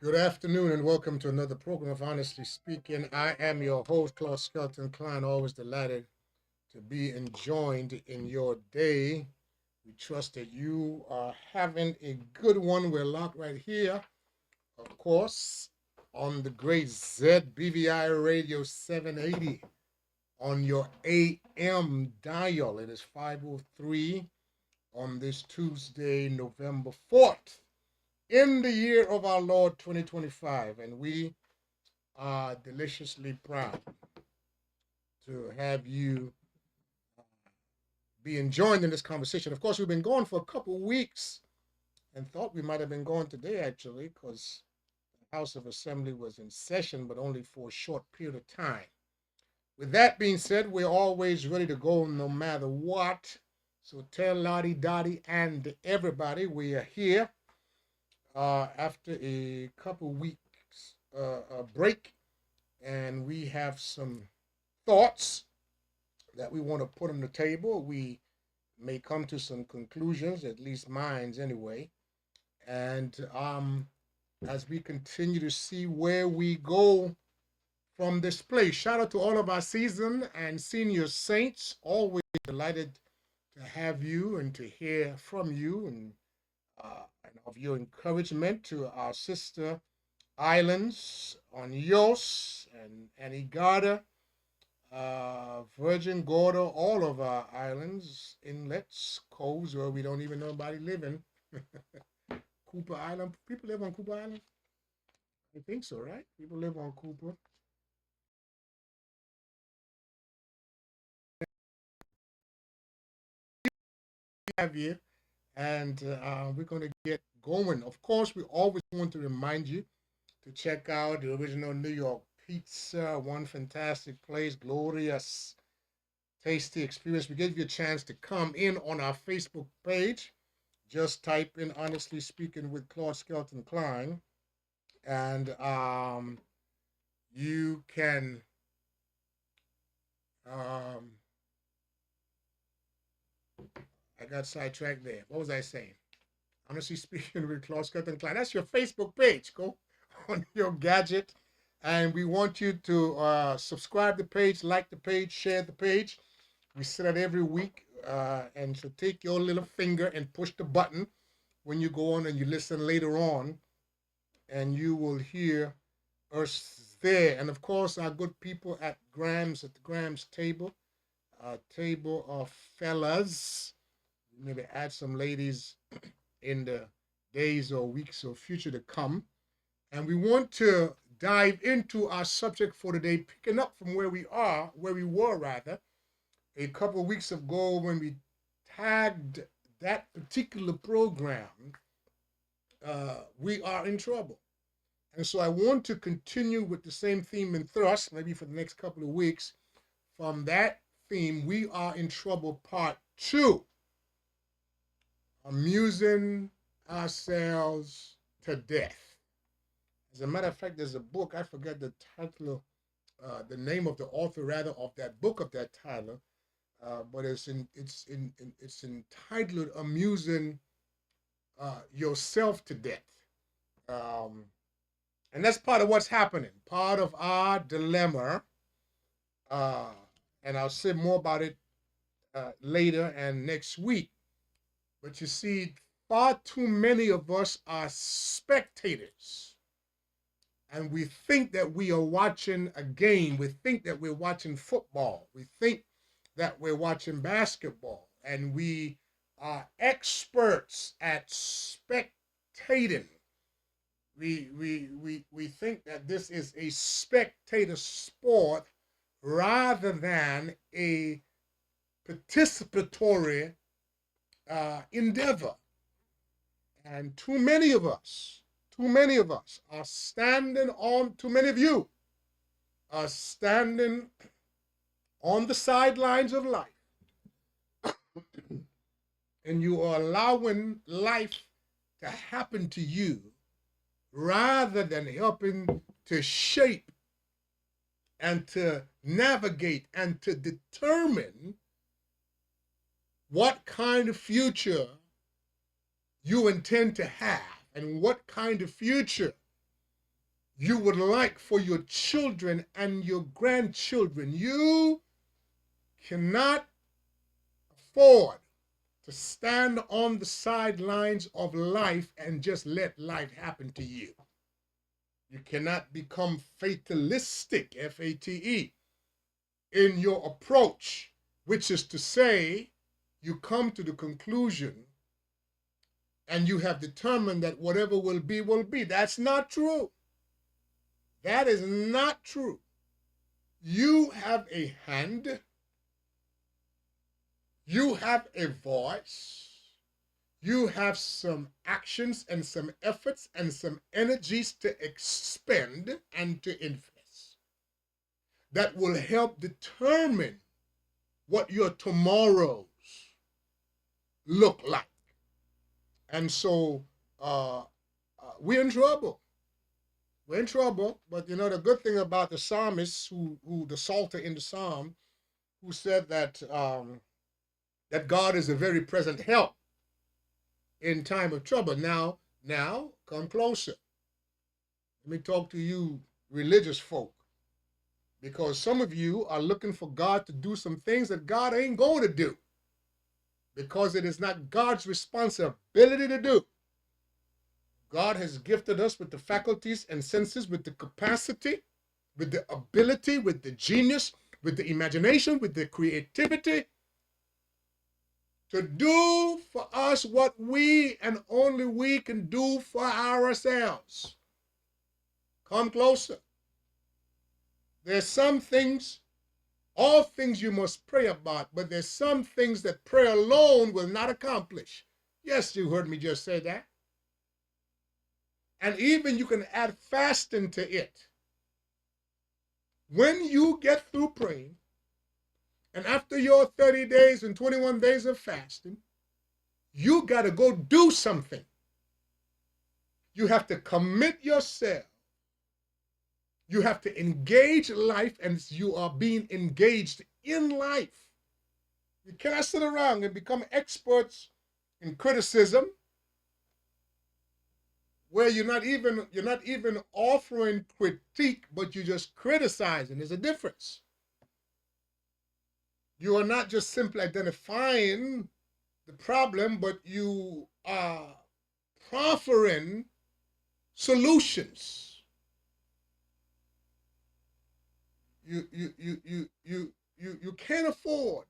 Good afternoon and welcome to another program of Honestly Speaking. I am your host, Claude Skelton Klein, always delighted to be enjoined in your day. We trust that you are having a good one. We're locked right here, of course, on the great ZBVI Radio 780 on your AM dial. It is 5:03 on this Tuesday, November 4th, in the year of our Lord 2025. And we are deliciously proud to have you being joined in this conversation. Of course, we've been going for a couple weeks and thought we might have been going today, actually, because the House of Assembly was in session, but only for a short period of time. With that being said, we're always ready to go no matter what. So tell Lottie Dottie and everybody we are here after a couple weeks break, and we have some thoughts that we want to put on the table. We may come to some conclusions, at least mine's anyway. And as we continue to see where we go from this place, shout out to all of our seasoned and senior saints. Always delighted to have you and to hear from you and of your encouragement to our sister islands on Yos and Anegada, Virgin Gorda, all of our islands, inlets, coves where we don't even know anybody living. Cooper Island. People live on Cooper Island? I think so, right? People live on Cooper. Have you? And we're going to get going. Of course, we always want to remind you to check out the original New York pizza, one fantastic place, glorious, tasty experience. We give you a chance to come in on our Facebook page. Just type in Honestly Speaking with Claude Skelton Klein, and you can um, I got sidetracked there. What was I saying? Honestly Speaking with Claude Skelton Klein. That's your Facebook page. Go on your gadget, and we want you to subscribe the page, like the page, share the page. We say that every week, and so take your little finger and push the button when you go on and you listen later on, and you will hear us there. And of course, our good people at the Grams table, table of fellas. Maybe add some ladies in the days or weeks or future to come. And we want to dive into our subject for today, picking up from where we were rather, a couple of weeks ago when we tagged that particular program, We Are in Trouble. And so I want to continue with the same theme and thrust, maybe for the next couple of weeks, from that theme, We Are in Trouble Part 2, Amusing Ourselves to Death. As a matter of fact, there's a book, I forget the title, the name of the author rather of that book of that title, but it's entitled "Amusing Yourself to Death," um, and that's part of what's happening. Part of our dilemma, uh, and I'll say more about it later and next week. But you see, far too many of us are spectators, and we think that we are watching a game. We think that we're watching football. We think that we're watching basketball, and we are experts at spectating. We think that this is a spectator sport rather than a participatory endeavor. And too many of us are standing on, too many of you are standing on the sidelines of life, and you are allowing life to happen to you rather than helping to shape and to navigate and to determine what kind of future you intend to have and what kind of future you would like for your children and your grandchildren. You cannot afford to stand on the sidelines of life and just let life happen to you. You cannot become fatalistic, F A T E, in your approach, which is to say, you come to the conclusion and you have determined that whatever will be, will be. That's not true. That is not true. You have a hand, you have a voice, you have some actions and some efforts and some energies to expend and to invest that will help determine what your tomorrows look like. And so we're in trouble. We're in trouble. But you know, the good thing about the psalmist, who the psalter in the psalm, who said that God is a very present help in time of trouble. Now, come closer. Let me talk to you religious folk, because some of you are looking for God to do some things that God ain't going to do, because it is not God's responsibility to do. God has gifted us with the faculties and senses, with the capacity, with the ability, with the genius, with the imagination, with the creativity to do for us what we and only we can do for ourselves. Come closer. There's some things, all things you must pray about, but there's some things that prayer alone will not accomplish. Yes, you heard me just say that. And even you can add fasting to it. When you get through praying, and after your 30 days and 21 days of fasting, you got to go do something. You have to commit yourself. You have to engage life, and you are being engaged in life. You cannot sit around and become experts in criticism where you're not even offering critique, but you're just criticizing. There's a difference. You are not just simply identifying the problem, but you are proffering solutions. You can't afford,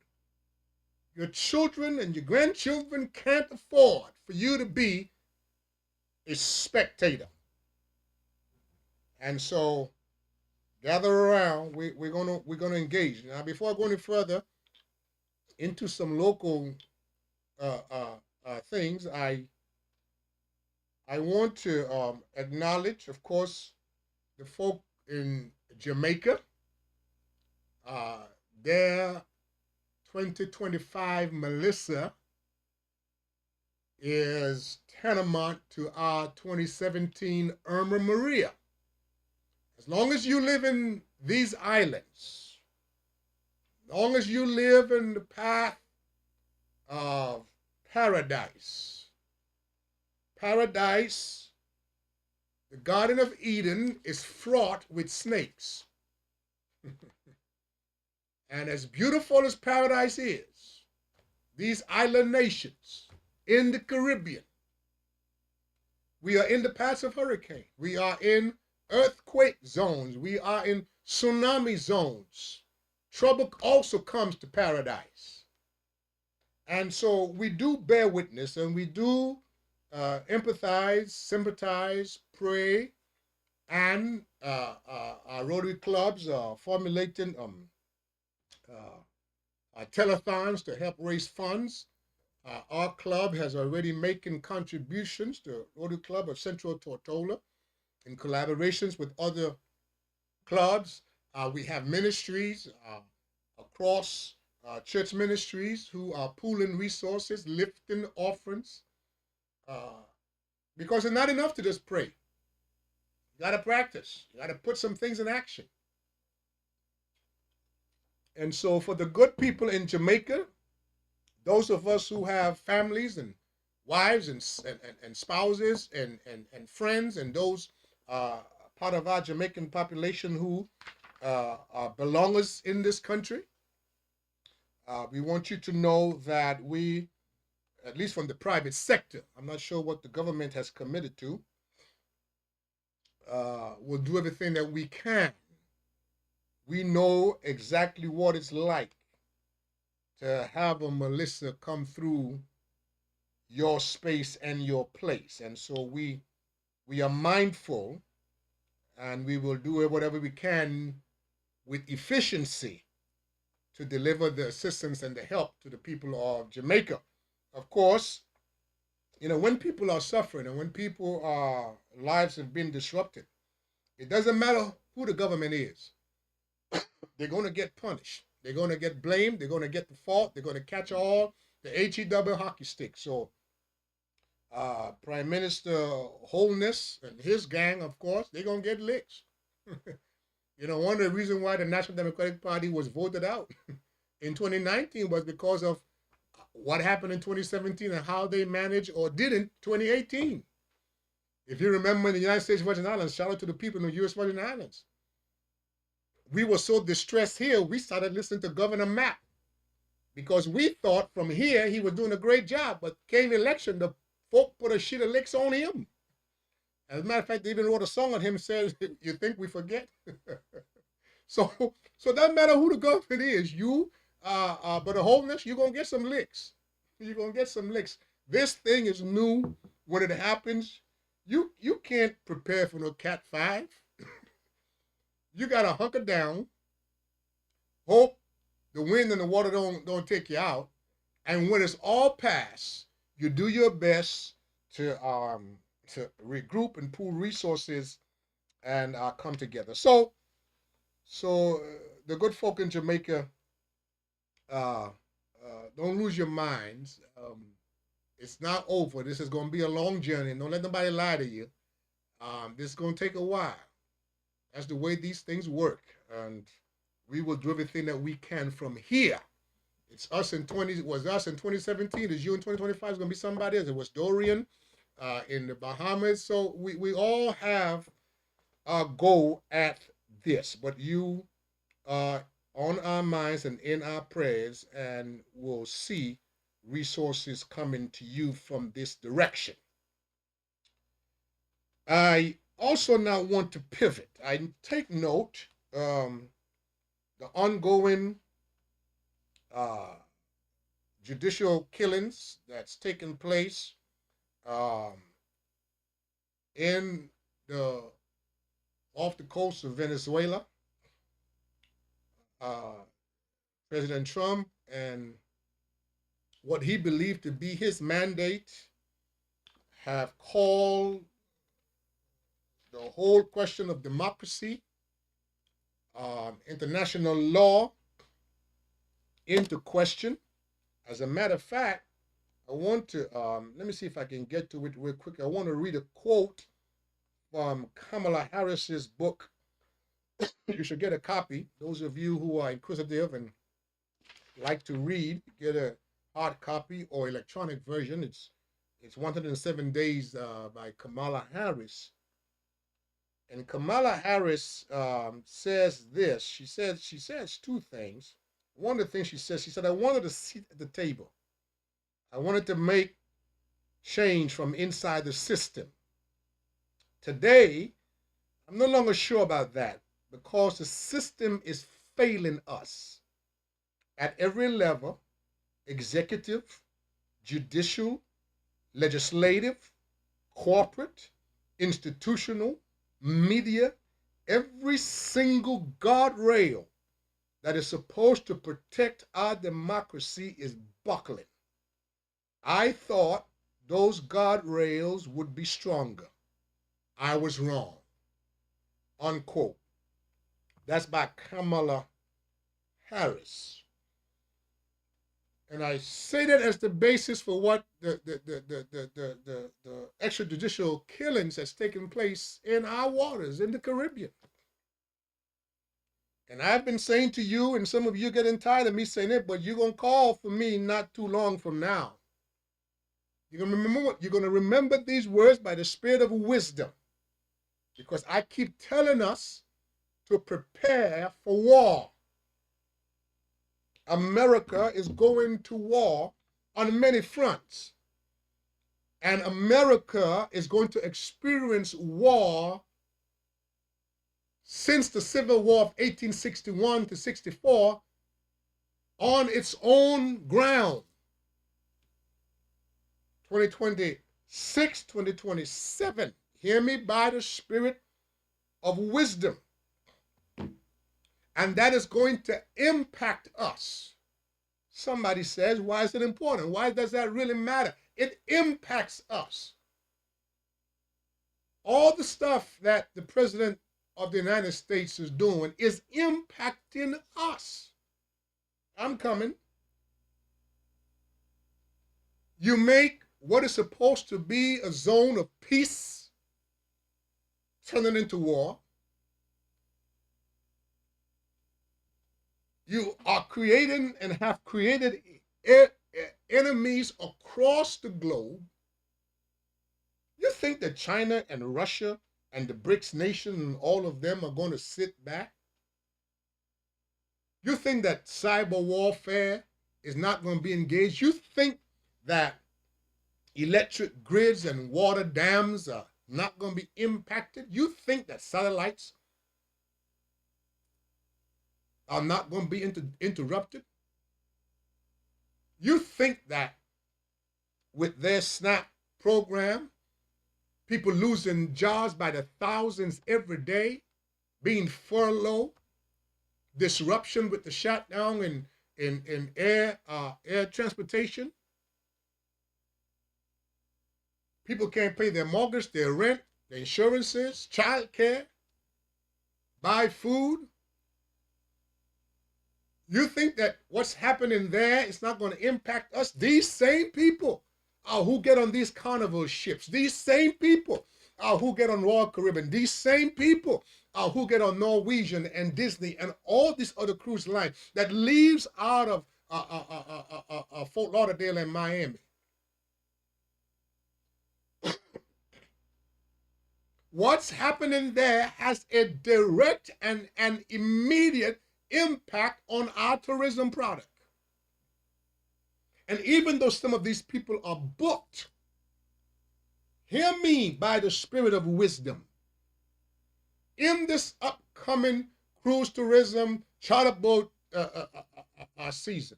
your children and your grandchildren can't afford for you to be a spectator. And so gather around. We're gonna engage. Now, before I go any further into some local things, I want to acknowledge, of course, the folk in Jamaica. Their 2025 Melissa is tantamount to our 2017 Irma Maria. As long as you live in these islands, as long as you live in the path of paradise, paradise, the Garden of Eden, is fraught with snakes. And as beautiful as paradise is, these island nations in the Caribbean, we are in the paths of hurricane. We are in earthquake zones. We are in tsunami zones. Trouble also comes to paradise. And so we do bear witness, and we do empathize, sympathize, pray, and our Rotary clubs are formulating telethons to help raise funds. Our club has already making contributions to Rotary Club of Central Tortola in collaborations with other clubs. We have ministries across church ministries who are pooling resources, lifting offerings, because it's not enough to just pray. You got to practice. You got to put some things in action. And so for the good people in Jamaica, those of us who have families and wives and spouses and friends, and those part of our Jamaican population who are belongers in this country. We want you to know that we, at least from the private sector, I'm not sure what the government has committed to, will do everything that we can. We know exactly what it's like to have a Melissa come through your space and your place. And so we are mindful, and we will do whatever we can with efficiency to deliver the assistance and the help to the people of Jamaica. Of course, when people are suffering and when people lives have been disrupted, it doesn't matter who the government is. They're going to get punished. They're going to get blamed. They're going to get the fault. They're going to catch all the HE hockey stick. So Prime Minister Holness and his gang, of course, they're going to get licks. One of the reasons why the National Democratic Party was voted out in 2019 was because of what happened in 2017 and how they managed or didn't 2018. If you remember, in the United States Virgin Islands, shout out to the people in the U.S. Virgin Islands, we were so distressed here, we started listening to Governor Mapp because we thought from here he was doing a great job. But came election, the folk put a shit of licks on him. As a matter of fact, they even wrote a song on him, says, "You think we forget?" So it doesn't matter who the government is. But the Holness, you're going to get some licks. You're going to get some licks. This thing is new. When it happens, you can't prepare for no Cat 5. You got to hunker down, hope the wind and the water don't take you out. And when it's all past, you do your best to regroup and pool resources and come together. So the good folk in Jamaica, don't lose your minds. It's not over. This is going to be a long journey. Don't let nobody lie to you. This is going to take a while. That's the way these things work. And we will do everything that we can from here. It was us in 2017. It's you in 2025. It's going to be somebody else. It was Dorian in the Bahamas. So we all have a go at this. But you are on our minds and in our prayers, and we'll see resources coming to you from this direction. I also now want to pivot. I take note the ongoing judicial killings that's taken place in off the coast of Venezuela. President Trump and what he believed to be his mandate have called the whole question of democracy, international law into question. As a matter of fact, I want to, let me see if I can get to it real quick. I want to read a quote from Kamala Harris's book. You should get a copy. Those of you who are inquisitive and like to read, get a hard copy or electronic version. It's 107 Days by Kamala Harris. And Kamala Harris says this. She says two things. One of the things she said, I wanted a seat at the table. I wanted to make change from inside the system. Today, I'm no longer sure about that because the system is failing us at every level: executive, judicial, legislative, corporate, institutional, media. Every single guardrail that is supposed to protect our democracy is buckling. I thought those guardrails would be stronger. I was wrong. Unquote. That's by Kamala Harris. And I say that as the basis for what the extrajudicial killings that's taken place in our waters in the Caribbean. And I've been saying to you, and some of you getting tired of me saying it, but you're going to call for me not too long from now. You're going to remember these words by the spirit of wisdom. Because I keep telling us to prepare for war. America is going to war on many fronts. And America is going to experience war since the Civil War of 1861 to 64 on its own ground. 2026, 2027. Hear me by the spirit of wisdom. And that is going to impact us. Somebody says, why is it important? Why does that really matter? It impacts us. All the stuff that the President of the United States is doing is impacting us. I'm coming. You make what is supposed to be a zone of peace turning into war. You are creating and have created enemies across the globe. You think that China and Russia and the BRICS nation and all of them are going to sit back? You think that cyber warfare is not going to be engaged? You think that electric grids and water dams are not going to be impacted? You think that satellites are not going to be interrupted? You think that with their SNAP program, people losing jobs by the thousands every day, being furloughed, disruption with the shutdown in air transportation. People can't pay their mortgage, their rent, their insurances, child care, buy food. You think that what's happening there is not going to impact us? These same people who get on these carnival ships, these same people who get on Royal Caribbean, these same people who get on Norwegian and Disney and all these other cruise lines that leaves out of Fort Lauderdale and Miami. What's happening there has a direct and an immediate impact on our tourism product. And even though some of these people are booked, hear me by the spirit of wisdom. In this upcoming cruise tourism charter boat season,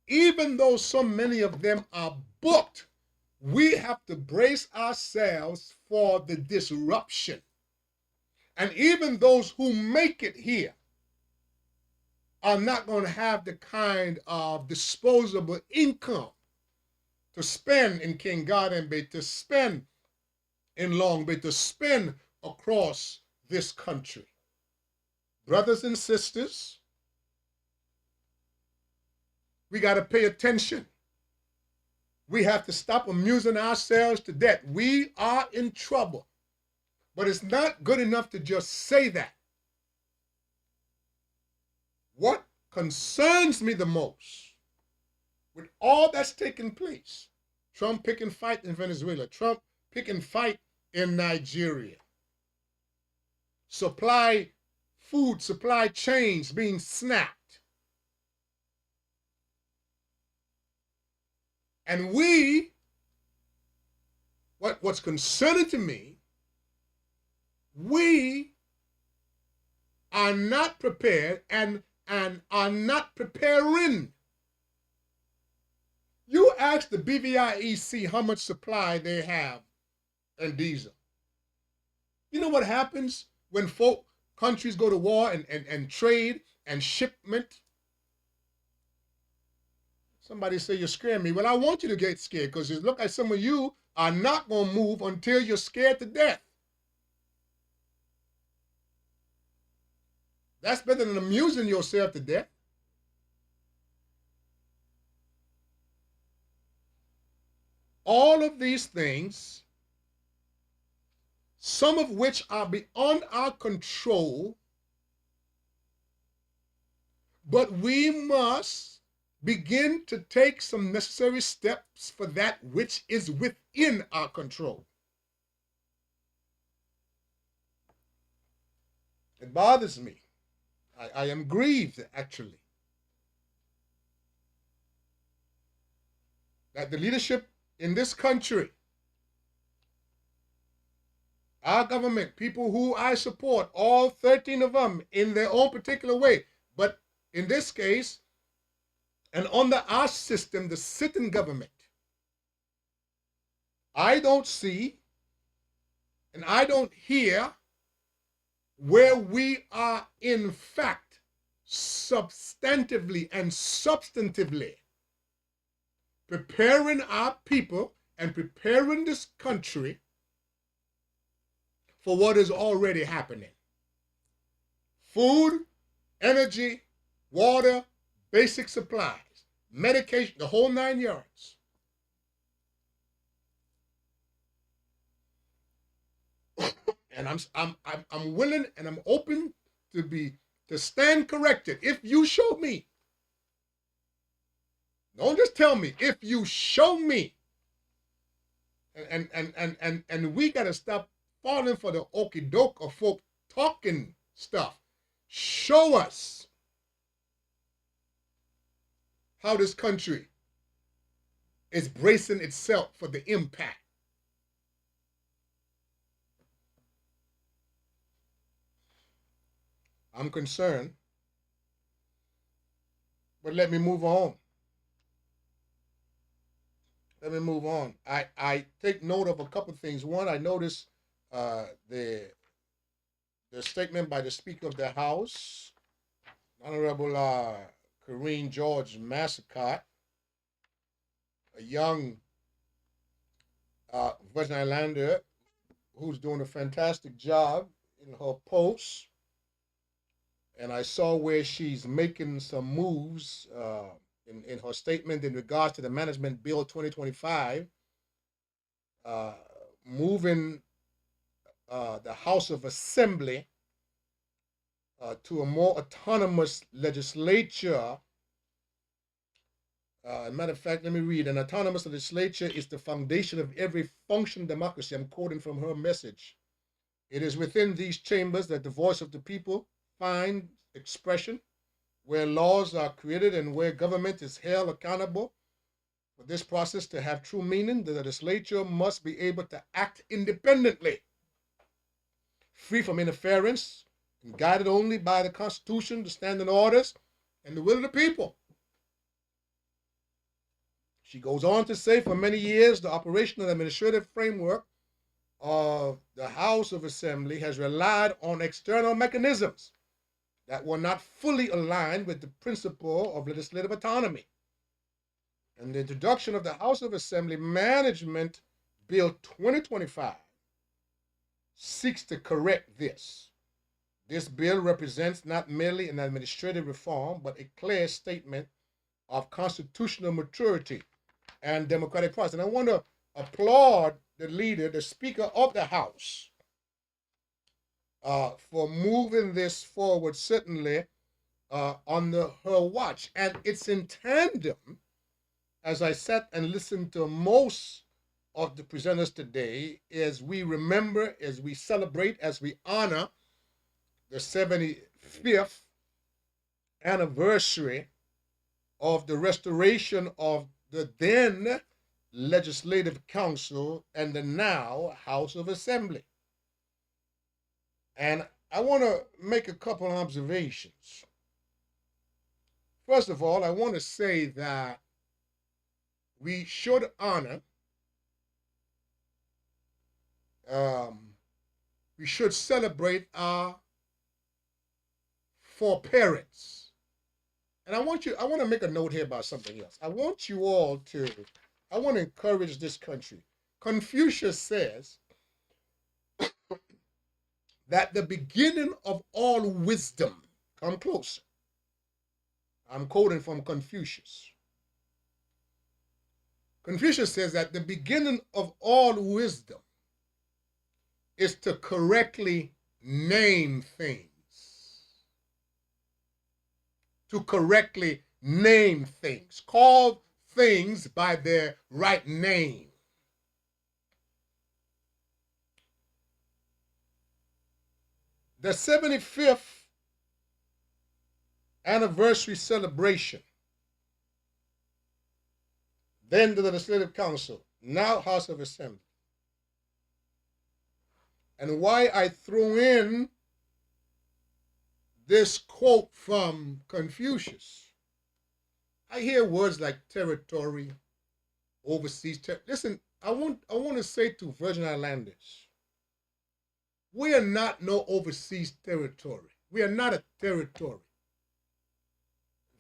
even though so many of them are booked, we have to brace ourselves for the disruption. And even those who make it here are not going to have the kind of disposable income to spend in King Garden Bay, to spend in Long Bay, to spend across this country. Brothers and sisters, we got to pay attention. We have to stop amusing ourselves to death. We are in trouble. But it's not good enough to just say that. What concerns me the most, with all that's taking place, Trump picking fight in Venezuela, Trump picking fight in Nigeria, food supply chains being snapped. And what's concerning to me, we are not prepared and are not preparing. You ask the BVIEC how much supply they have in diesel. You know what happens when countries go to war and trade and shipment? Somebody say, you're scaring me. Well, I want you to get scared because it looks like some of you are not going to move until you're scared to death. That's better than amusing yourself to death. All of these things, some of which are beyond our control, but we must begin to take some necessary steps for that which is within our control. It bothers me. I am grieved, actually, that the leadership in this country, our government, people who I support, all 13 of them in their own particular way, but in this case, and under our system, the sitting government, I don't see and I don't hear where we are, in fact, substantively and substantively preparing our people and preparing this country for what is already happening. Food, energy, water, basic supplies, medication, the whole 9 yards. And I'm willing and I'm open to stand corrected. If you show me, don't just tell me. If you show me, and we gotta stop falling for the okey doke of folk talking stuff. Show us how this country is bracing itself for the impact. I'm concerned, but let me move on. Let me move on. I take note of a couple of things. One, I noticed the statement by the Speaker of the House, Honorable Kareem George Massacott, a young Virgin Islander who's doing a fantastic job in her post. And I saw where she's making some moves in her statement in regards to the Management Bill 2025, moving the House of Assembly to a more autonomous legislature. Matter of fact, let me read. An autonomous legislature is the foundation of every functioning democracy. I'm quoting from her message. It is within these chambers that the voice of the people finds expression, where laws are created and where government is held accountable. For this process to have true meaning, the legislature must be able to act independently, free from interference, and guided only by the Constitution, the standing orders, and the will of the people. She goes on to say, for many years, the operational administrative framework of the House of Assembly has relied on external mechanisms that were not fully aligned with the principle of legislative autonomy. And the introduction of the House of Assembly Management Bill 2025 seeks to correct this. This bill represents not merely an administrative reform, but a clear statement of constitutional maturity and democratic process. And I want to applaud the leader, the Speaker of the House, for moving this forward, certainly under her watch. And it's in tandem, as I sat and listened to most of the presenters today, as we remember, as we celebrate, as we honor the 75th anniversary of the restoration of the then Legislative Council and the now House of Assembly. And I want to make a couple of observations. First of all, I want to say that we should honor, we should celebrate our foreparents. And I want to make a note here about something else. I want to encourage this country. Confucius says that the beginning of all wisdom, come closer. I'm quoting from Confucius. Confucius says that the beginning of all wisdom is to correctly name things. To correctly name things. Call things by their right name. the 75th anniversary celebration, then the Legislative Council, now House of Assembly. And why I threw in this quote from Confucius. I hear words like territory, overseas. Listen, I want to say to Virgin Islanders, we are not no overseas territory. We are not a territory.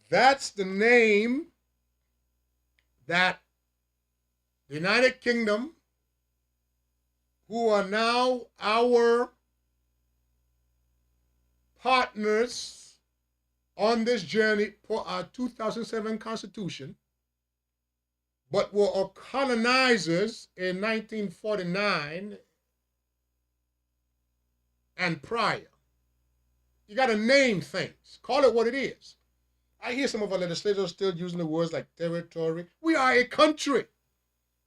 That's the name that the United Kingdom, who are now our partners on this journey for our 2007 Constitution, but were our colonizers in 1949 and prior. You got to name things. Call it what it is. I hear some of our legislators still using the words like territory. We are a country.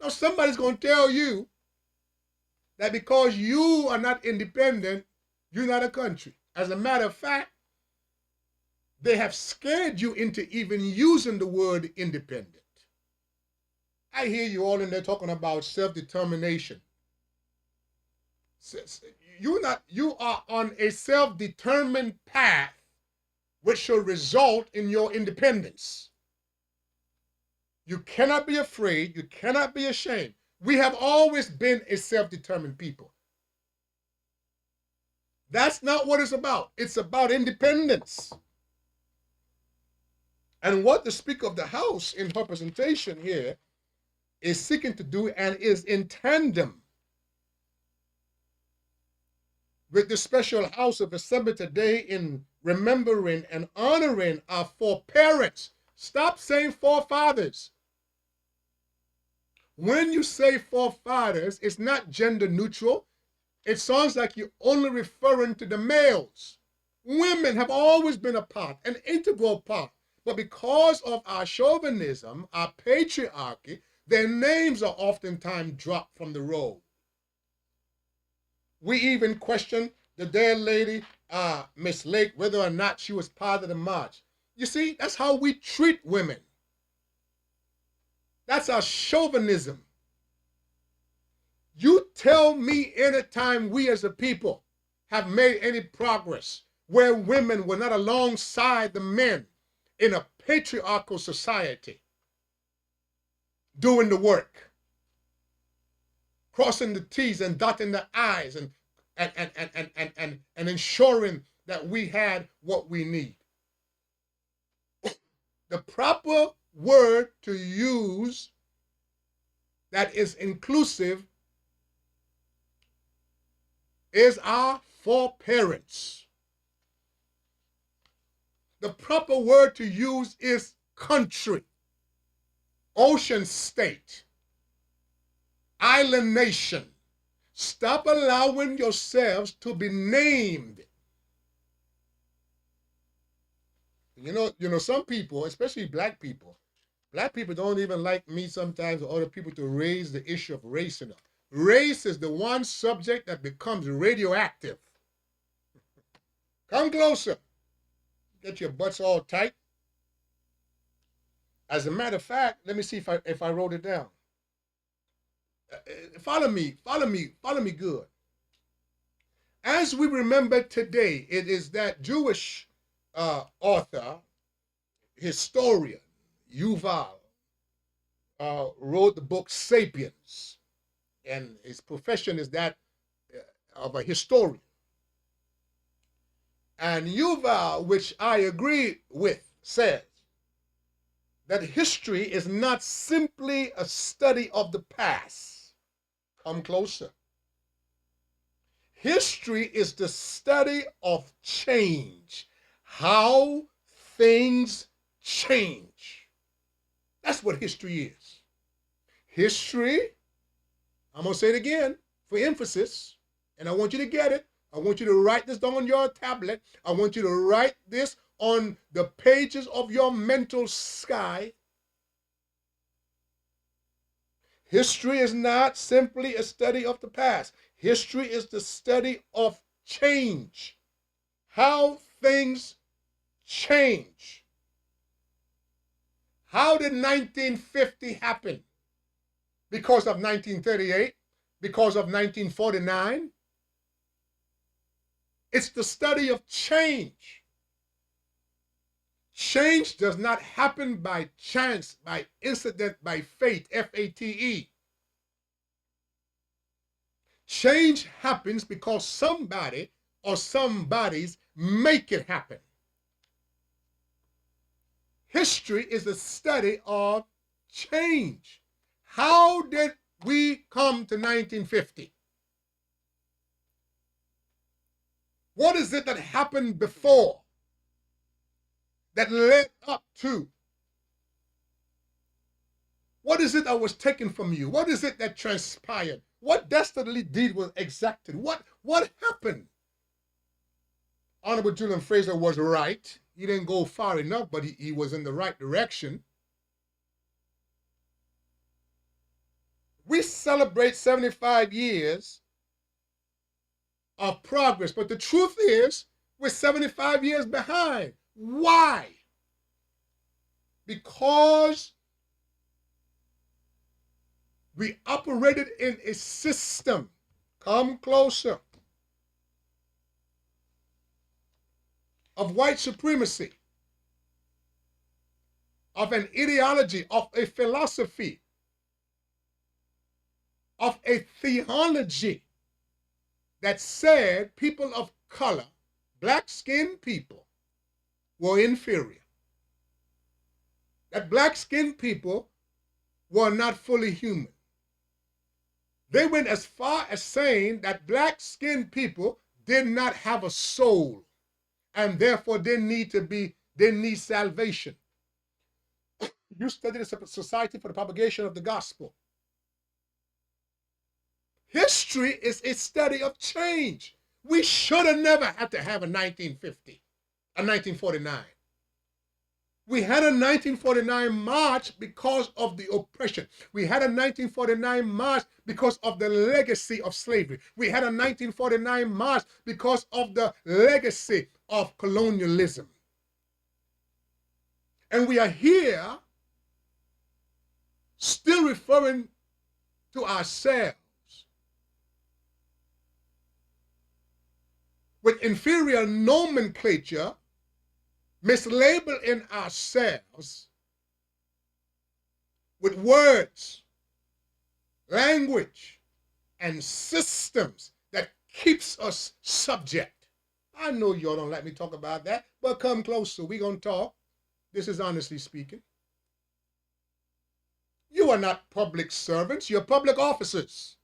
Now somebody's going to tell you that because you are not independent, you're not a country. As a matter of fact, they have scared you into even using the word independent. I hear you all in there talking about self-determination. You are on a self-determined path which shall result in your independence. You cannot be afraid. You cannot be ashamed. We have always been a self-determined people. That's not what it's about. It's about independence. And what the Speaker of the House in her presentation here is seeking to do and is in tandem with the special House of Assembly today in remembering and honoring our foreparents. Stop saying forefathers. When you say forefathers, it's not gender neutral. It sounds like you're only referring to the males. Women have always been a part, an integral part. But because of our chauvinism, our patriarchy, their names are oftentimes dropped from the roll. We even question the dear lady, Miss Lake, whether or not she was part of the march. You see, that's how we treat women. That's our chauvinism. You tell me anytime we as a people have made any progress where women were not alongside the men in a patriarchal society doing the work, crossing the T's and dotting the I's and ensuring that we had what we need. The proper word to use that is inclusive is our foreparents. The proper word to use is country, ocean state, island nation. Stop allowing yourselves to be named. You know, some people, especially black people don't even like me sometimes or other people to raise the issue of race enough. Race is the one subject that becomes radioactive. Come closer. Get your butts all tight. As a matter of fact, let me see if I wrote it down. Follow me good. As we remember today, it is that Jewish author, historian, Yuval, wrote the book Sapiens, and his profession is that of a historian. And Yuval, which I agree with, says that history is not simply a study of the past. Come closer. History is the study of change, how things change. That's what history is. History, I'm going to say it again for emphasis, and I want you to get it. I want you to write this down on your tablet. I want you to write this on the pages of your mental sky. History is not simply a study of the past. History is the study of change. how things change. How did 1950 happen? Because of 1938? Because of 1949? It's the study of change. Change does not happen by chance, by incident, by fate, F-A-T-E. Change happens because somebody or somebodies make it happen. History is the study of change. How did we come to 1950? What is it that happened before that led up to? What is it that was taken from you? What is it that transpired? What dastardly deed was exacted? What happened? Honorable Julian Fraser was right. He didn't go far enough, but he was in the right direction. We celebrate 75 years of progress, but the truth is we're 75 years behind. Why? Because we operated in a system. Come closer. Of white supremacy, of an ideology, of a philosophy, of a theology that said people of color, black-skinned people, were inferior. That black-skinned people were not fully human. They went as far as saying that black-skinned people did not have a soul, and therefore they need salvation. You study the Society for the Propagation of the Gospel. History is a study of change. We should have never had to have a 1950, a 1949. We had a 1949 march because of the oppression. We had a 1949 march because of the legacy of slavery. We had a 1949 march because of the legacy of colonialism. And we are here still referring to ourselves with inferior nomenclature, mislabeling ourselves with words, language, and systems that keeps us subject. I know y'all don't let me talk about that, but come closer. We're going to talk. This is honestly speaking. You are not public servants. You're public officers.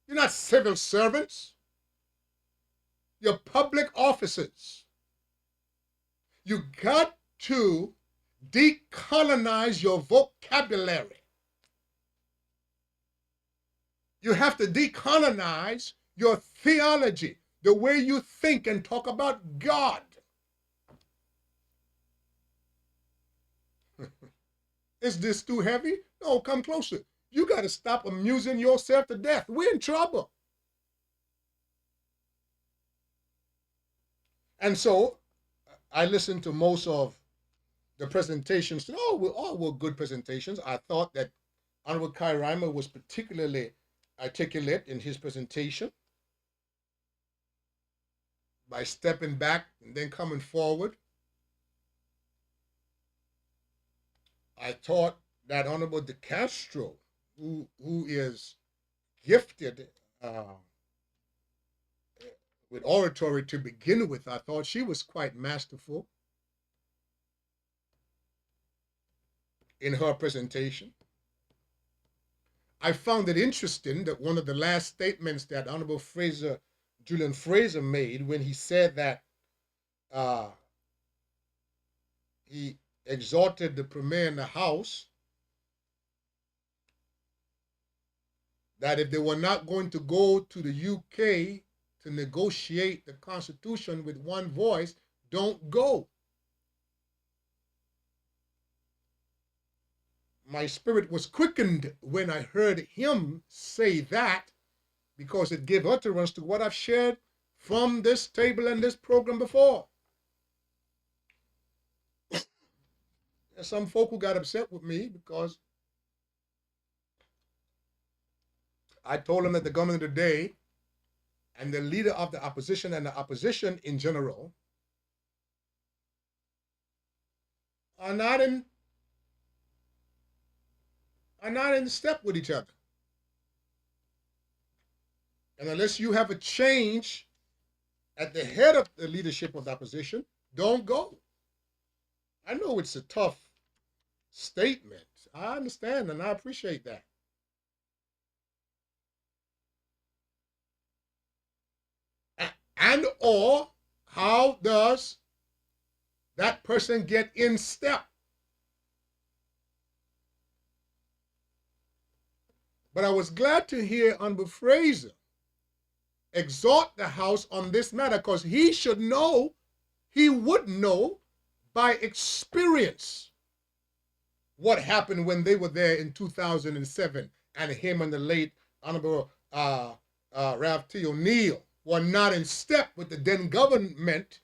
You're not civil servants. You're public officers. You got to decolonize your vocabulary. You have to decolonize your theology, the way you think and talk about God. Is this too heavy? No, come closer. You got to stop amusing yourself to death. We're in trouble. And so I listened to most of the presentations. All were good presentations. I thought that Honorable Kai Reimer was particularly articulate in his presentation by stepping back and then coming forward. I thought that Honorable De Castro, who is gifted with oratory to begin with, I thought she was quite masterful in her presentation. I found it interesting that one of the last statements that Honorable Julian Fraser made when he said that he exhorted the Premier in the House that if they were not going to go to the UK to negotiate the Constitution with one voice, don't go. My spirit was quickened when I heard him say that, because it gave utterance to what I've shared from this table and this program before. There's some folk who got upset with me because I told them that the government of the day and the leader of the opposition and the opposition in general are not in step with each other. And unless you have a change at the head of the leadership of the opposition, don't go. I know it's a tough statement. I understand and I appreciate that. And or how does that person get in step? But I was glad to hear Honorable Fraser exhort the House on this matter because he should know, he would know by experience what happened when they were there in 2007 and him and the late Honorable Ralph T. O'Neill were not in step with the then government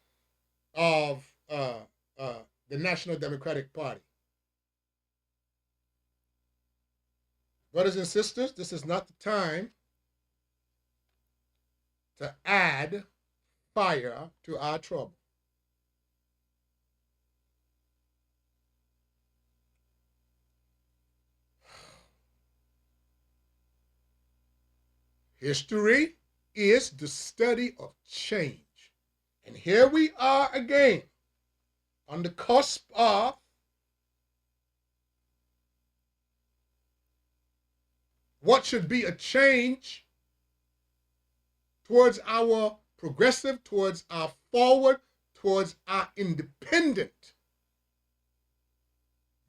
of the National Democratic Party. Brothers and sisters, this is not the time to add fire to our trouble. History is the study of change. And here we are again on the cusp of what should be a change towards our progressive, towards our forward, towards our independent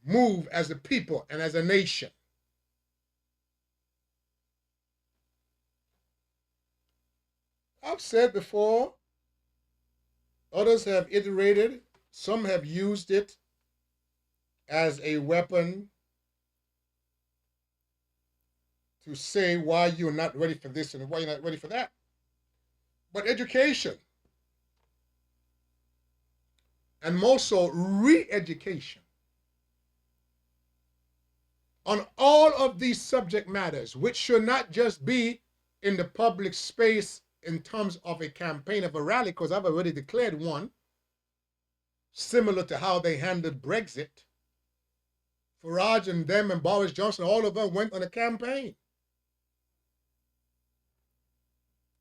move as a people and as a nation. I've said before, others have iterated, some have used it as a weapon to say why you're not ready for this and why you're not ready for that. But education, and more so re-education, on all of these subject matters, which should not just be in the public space in terms of a campaign of a rally, because I've already declared one, similar to how they handled Brexit. Farage and them and Boris Johnson, all of them went on a campaign.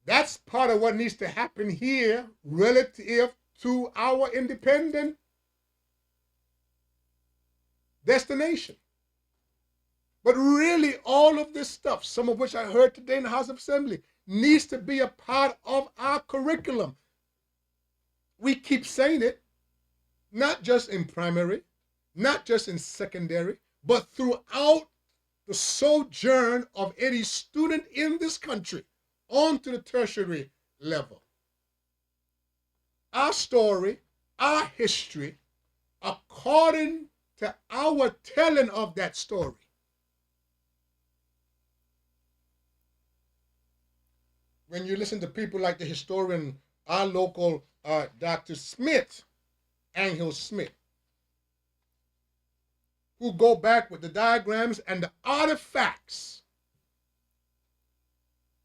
That's part of what needs to happen here relative to our independent destination. But really, all of this stuff, some of which I heard today in the House of Assembly, needs to be a part of our curriculum. We keep saying it, not just in primary, not just in secondary, but throughout the sojourn of any student in this country on to the tertiary level. Our story, our history, according to our telling of that story, when you listen to people like the historian, our local Dr. Smith, Angel Smith, who go back with the diagrams and the artifacts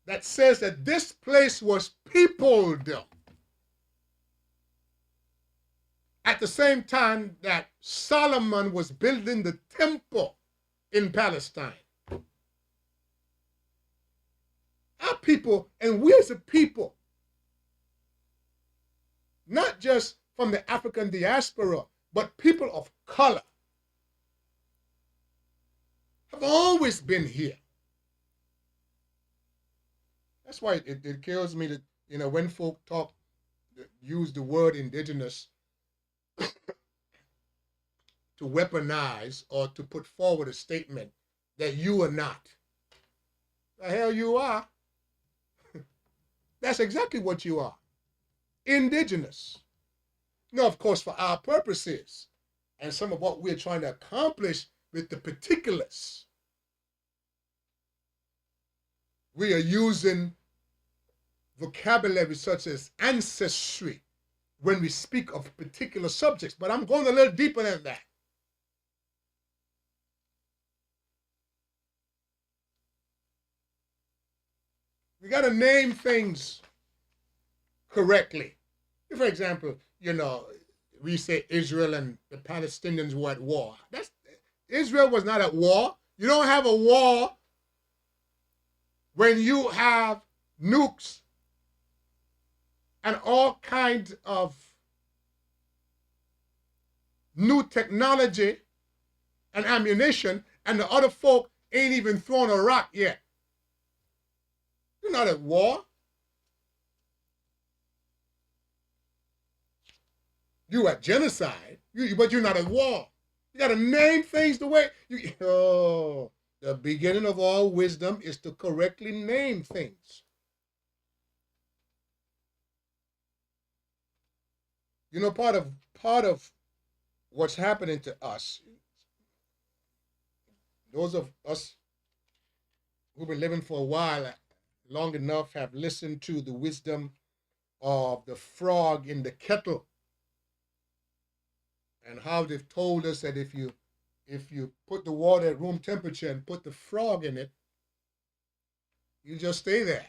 that says that this place was peopled at the same time that Solomon was building the temple in Palestine. Our people, and we as a people, not just from the African diaspora, but people of color, have always been here. That's why it kills me that, when folk use the word indigenous to weaponize or to put forward a statement that you are not. The hell you are. That's exactly what you are. Indigenous. Now, of course, for our purposes and some of what we're trying to accomplish with the particulars, we are using vocabulary such as ancestry when we speak of particular subjects, but I'm going a little deeper than that. We got to name things correctly. For example, we say Israel and the Palestinians were at war. Israel was not at war. You don't have a war when you have nukes and all kinds of new technology and ammunition, and the other folk ain't even thrown a rock yet. You're not at war. You at genocide, but you're not at war. You got to name things the way you. Oh, the beginning of all wisdom is to correctly name things. Part of what's happening to us, those of us who've been living for a while, long enough, have listened to the wisdom of the frog in the kettle, and how they've told us that if you put the water at room temperature and put the frog in it, you just stay there.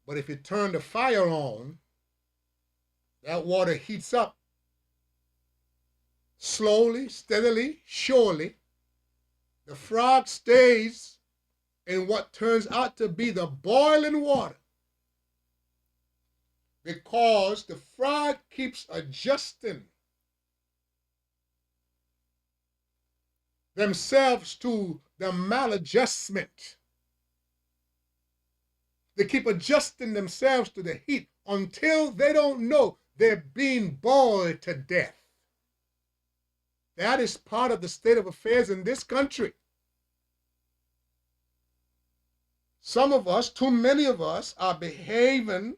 But if you turn the fire on, that water heats up slowly, steadily, surely. The frog stays in what turns out to be the boiling water because the frog keeps adjusting themselves to the maladjustment. They keep adjusting themselves to the heat until they don't know they're being boiled to death. That is part of the state of affairs in this country. Some of us, too many of us, are behaving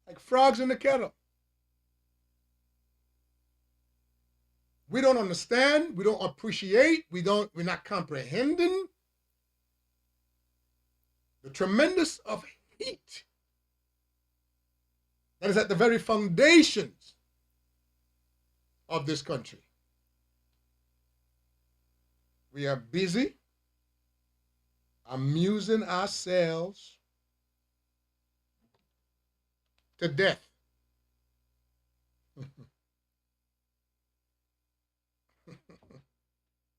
like frogs in the kettle. We don't understand, we don't appreciate, we're not comprehending the tremendous of heat that is at the very foundations of this country. We are busy amusing ourselves to death.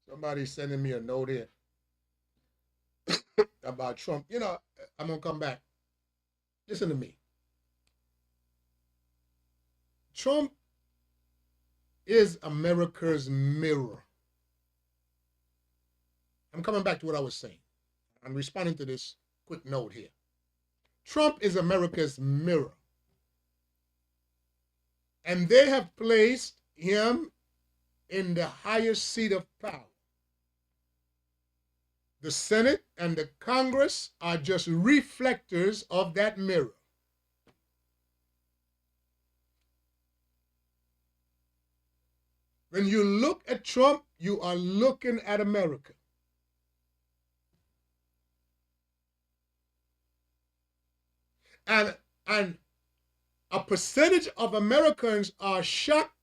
Somebody's sending me a note here about Trump. I'm going to come back. Listen to me. Trump is America's mirror. I'm coming back to what I was saying. I'm responding to this quick note here. Trump is America's mirror. And they have placed him in the highest seat of power. The Senate and the Congress are just reflectors of that mirror. When you look at Trump, you are looking at America. And a percentage of Americans are shocked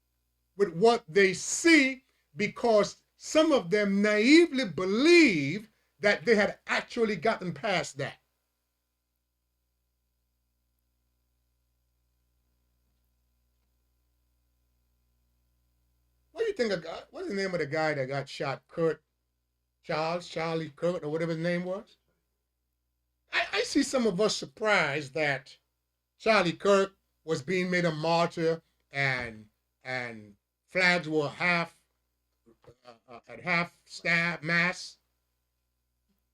with what they see because some of them naively believe that they had actually gotten past that. What do you think of God? What's the name of the guy that got shot? Charlie Kirk, or whatever his name was? I see some of us surprised that Charlie Kirk was being made a martyr and flags were at half staff mass.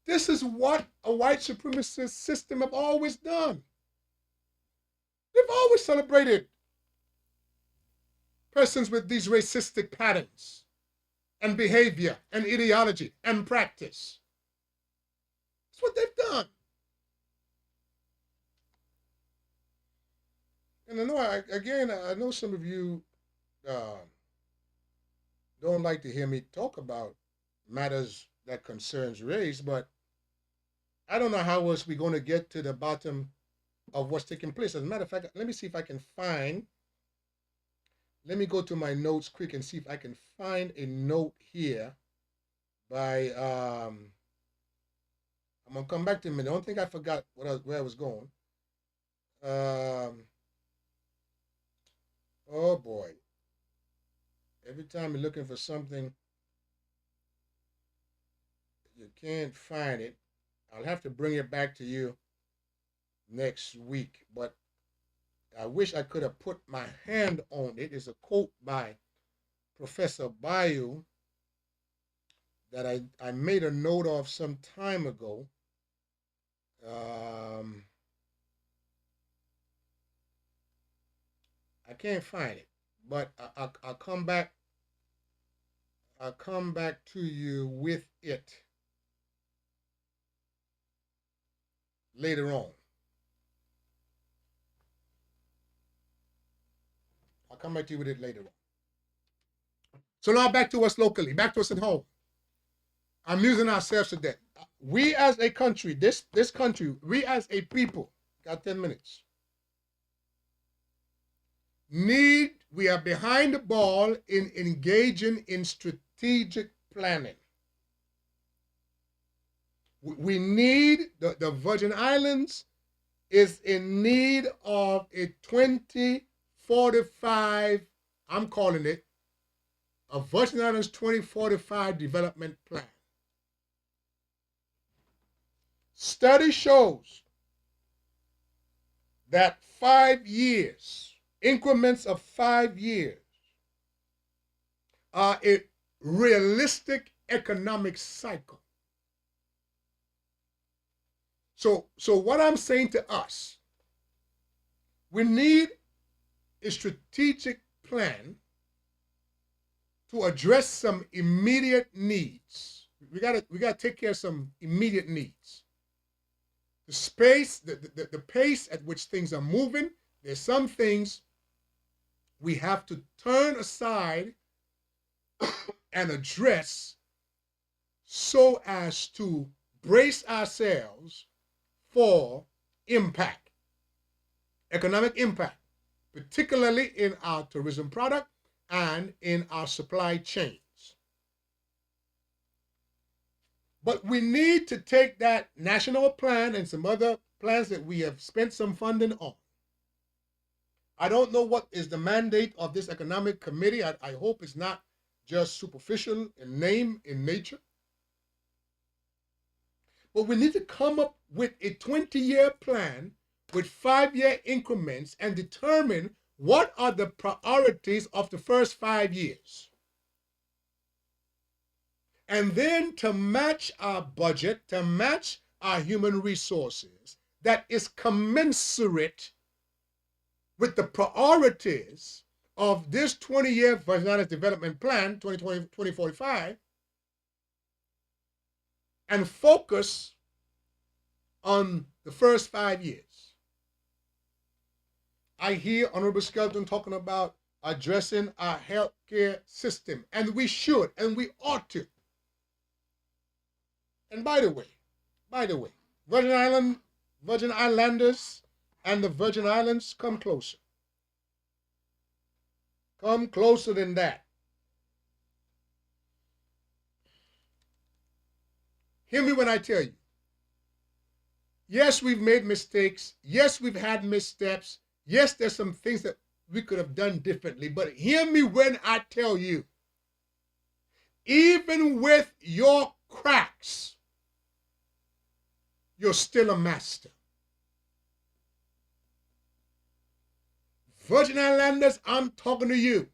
This is what a white supremacist system have always done. They've always celebrated persons with these racistic patterns and behavior and ideology and practice. That's what they've done. And I know some of you don't like to hear me talk about matters that concerns race, but I don't know how else we're going to get to the bottom of what's taking place. As a matter of fact, let me see if I can find. Let me go to my notes quick and see if I can find a note here by. I'm gonna come back to him. I don't think I forgot where I was going. Um, oh boy! Every time you're looking for something, you can't find it. I'll have to bring it back to you next week. But I wish I could have put my hand on it. It's a quote by Professor Bayou that I made a note of some time ago. Um, I can't find it, but I'll come back. I'll come back to you with it later on. I'll come back to you with it later on. So now back to us locally, back to us at home. Amusing ourselves to death. We as a country, this country, we as a people, got 10 minutes. We are behind the ball in engaging in strategic planning. We need, the Virgin Islands is in need of a 2045, I'm calling it, a Virgin Islands 2045 development plan. Study shows that 5 years, increments of 5 years, are a realistic economic cycle. So what I'm saying to us, we need a strategic plan to address some immediate needs. We gotta take care of some immediate needs. The space, the pace at which things are moving, there's some things we have to turn aside and address so as to brace ourselves for impact, economic impact, particularly in our tourism product and in our supply chains. But we need to take that national plan and some other plans that we have spent some funding on. I don't know what is the mandate of this economic committee. I hope it's not just superficial in name, in nature. But we need to come up with a 20-year plan with 5-year increments and determine what are the priorities of the first 5 years. And then to match our budget, to match our human resources, that is commensurate with the priorities of this 20-year Virgin Islands Development Plan, 2020-2045, and focus on the first 5 years. I hear Honorable Skelton talking about addressing our healthcare system, and we should, and we ought to. And by the way, Virgin Islanders and the Virgin Islands, come closer. Come closer than that. Hear me when I tell you. Yes, we've made mistakes. Yes, we've had missteps. Yes, there's some things that we could have done differently. But hear me when I tell you, even with your cracks, you're still a master. Virgin Islanders, I'm talking to you.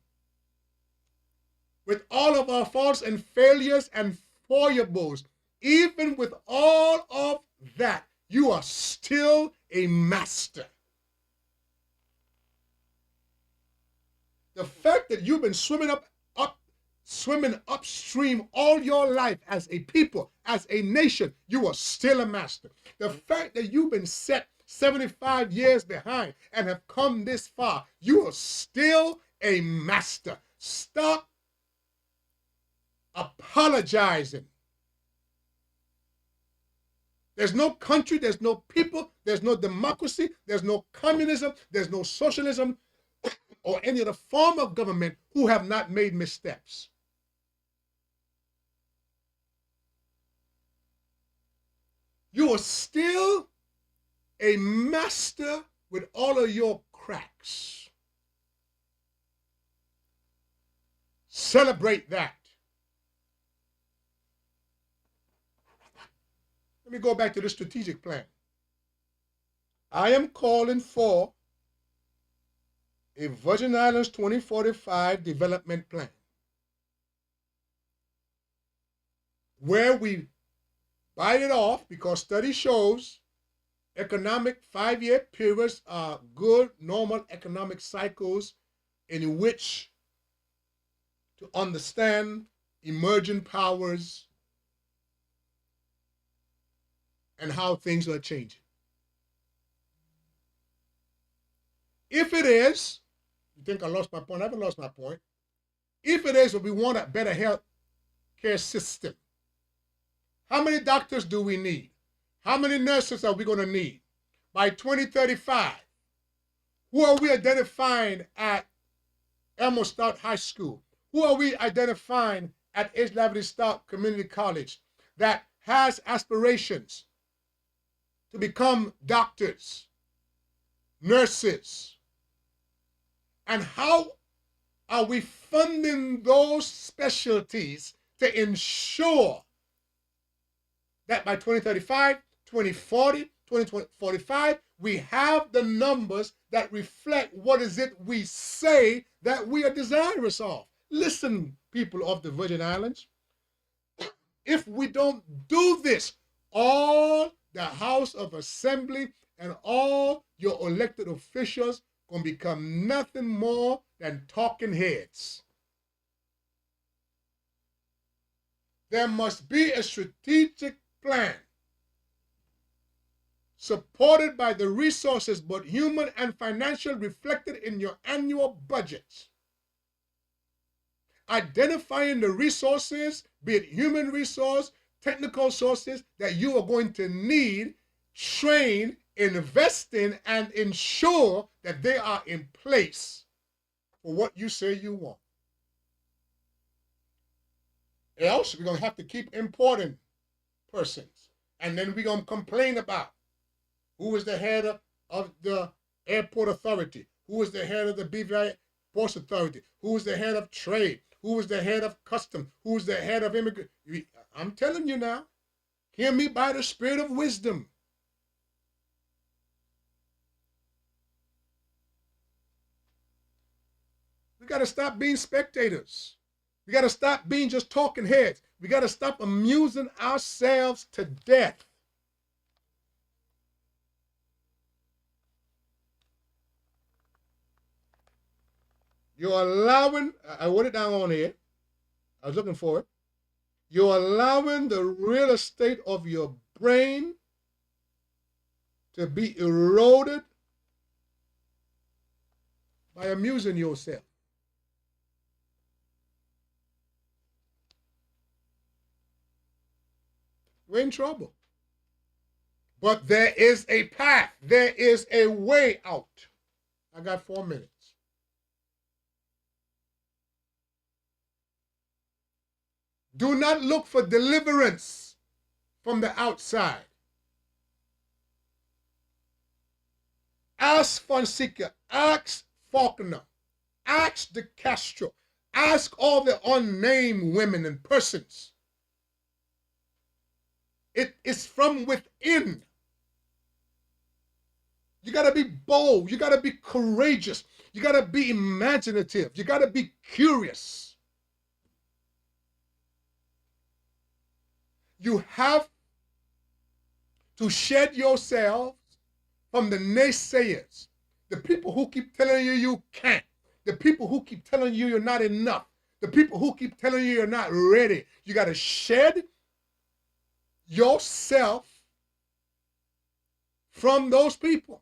With all of our faults and failures and foibles, even with all of that, you are still a master. The fact that you've been swimming upstream all your life as a people, as a nation, you are still a master. The fact that you've been set 75 years behind and have come this far, you are still a master. Stop apologizing There's no country, there's no people, there's no democracy, there's no communism, there's no socialism or any other form of government who have not made missteps. You are still a master with all of your cracks. Celebrate that. Let me go back to the strategic plan. I am calling for a Virgin Islands 2045 development plan where we bite it off, because study shows economic 5-year periods are good, normal economic cycles in which to understand emerging powers and how things are changing. If it is, you think I lost my point? I haven't lost my point. If it is that we want a better health care system, how many doctors do we need? How many nurses are we going to need? By 2035, who are we identifying at Elmo Stout High School? Who are we identifying at East Laverty Stout Community College that has aspirations to become doctors, nurses? And how are we funding those specialties to ensure that by 2035, 2040, 2045, we have the numbers that reflect what is it we say that we are desirous of? Listen, people of the Virgin Islands, if we don't do this, all the House of Assembly and all your elected officials gonna become nothing more than talking heads. There must be a strategic plan supported by the resources, both human and financial, reflected in your annual budgets. Identifying the resources, be it human resource, technical sources, that you are going to need, train, invest in, and ensure that they are in place for what you say you want. Else, we're going to have to keep importing persons. And then we're going to complain about who is the head of the airport authority, who is the head of the BVI Ports Authority, who is the head of trade, who is the head of custom, who is the head of immigration. I'm telling you now, hear me by the spirit of wisdom. We got to stop being spectators. We got to stop being just talking heads. We got to stop amusing ourselves to death. You're allowing, I wrote it down on here. I was looking for it. You're allowing the real estate of your brain to be eroded by amusing yourself. We're in trouble. But there is a path. There is a way out. I got 4 minutes. Do not look for deliverance from the outside. Ask Fonseca, ask Faulkner, ask De Castro, ask all the unnamed women and persons. It is from within. You got to be bold. You got to be courageous. You got to be imaginative. You got to be curious. You have to shed yourself from the naysayers, the people who keep telling you you can't, the people who keep telling you you're not enough, the people who keep telling you you're not ready. You got to shed yourself from those people.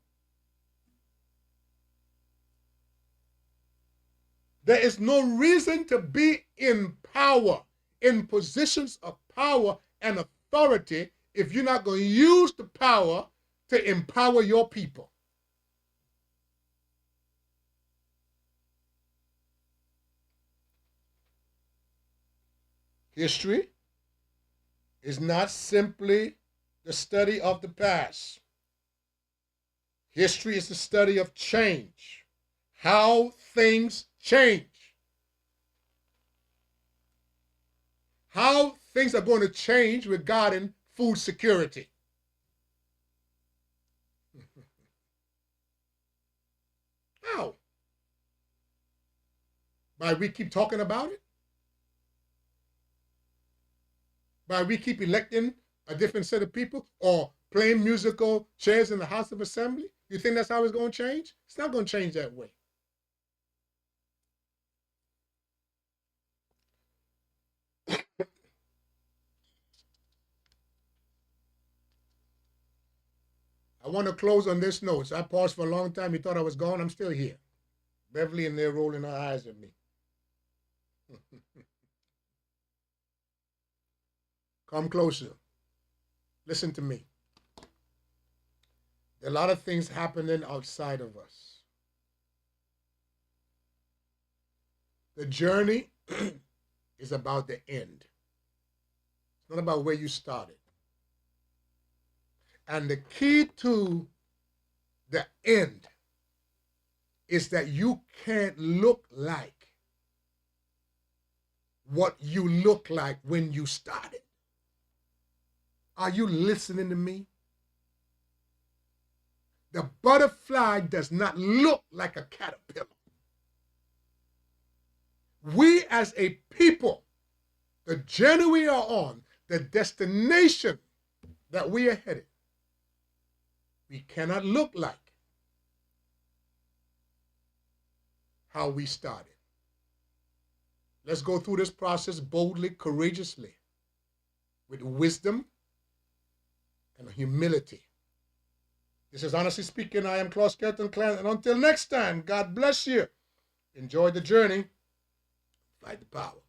There is no reason to be in power, in positions of power and authority, if you're not going to use the power to empower your people. History is not simply the study of the past. History is the study of change, how things change, how things are going to change regarding food security. How? By we keep talking about it? By we keep electing a different set of people or playing musical chairs in the House of Assembly? You think that's how it's going to change? It's not going to change that way. I want to close on this note. So I paused for a long time. You thought I was gone. I'm still here. Beverly in there rolling her eyes at me. Come closer. Listen to me. There are a lot of things happening outside of us. The journey is about the end. It's not about where you started. And the key to the end is that you can't look like what you look like when you started. Are you listening to me? The butterfly does not look like a caterpillar. We as a people, the journey we are on, the destination that we are headed, we cannot look like how we started. Let's go through this process boldly, courageously, with wisdom and humility. This is Honestly Speaking. I am Klaus Kelton Clan, and until next time, God bless you. Enjoy the journey. Fight the power.